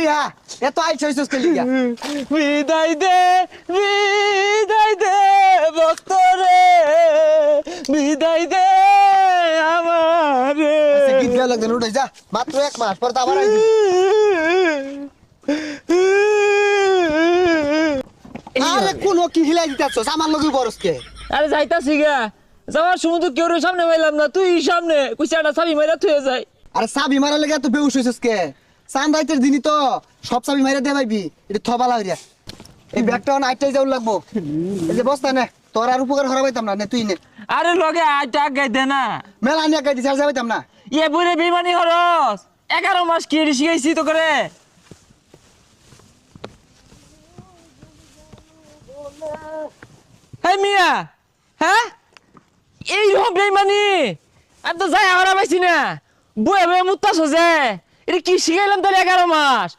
লিগা এত আইছ হইছস কে লিগা বিদায় দে ভক্ত রে বিদায় দে আমারে গীত গাওয়া লাগবে উঠে যা মাত্র 1 মাস পর তো আবার আইবি আরে কোন কি হিলাই দিতাছস আমার লগে বরস কে আরে যাইতাছি গা যাওয়ার সময় তো কেউ সামনে পাইলাম না তুই সামনে কুইসাটা চাবি মাইরা থুয়ে যায় আরে চাবি মারা লেগে তো বেউস হইছস কে চান রাইতের দিনই তো সব চাবি মাইরা দে ভাইবি এটা থবালা হইরা এই ব্যাগটা নাইটাই যাও লাগবো এই যে বস্তা নে তোর আর উপকার করা পাইতাম না নে তুই নে আরে লগে আইটা গাই দে না মেলা নিয়ে গাইতে ছাড় যাইতাম না ইয়ে বুড়ে বেমানি হরস 11 মাস কি শিখাইছি তো করে হে মিয়া হ্যাঁ এই রকম বেমানি আমি তো যাই হারা পাইছি না বয়ে বয়ে মুত্তা সোজে এটা কি শিখাইলাম তাহলে 11 মাস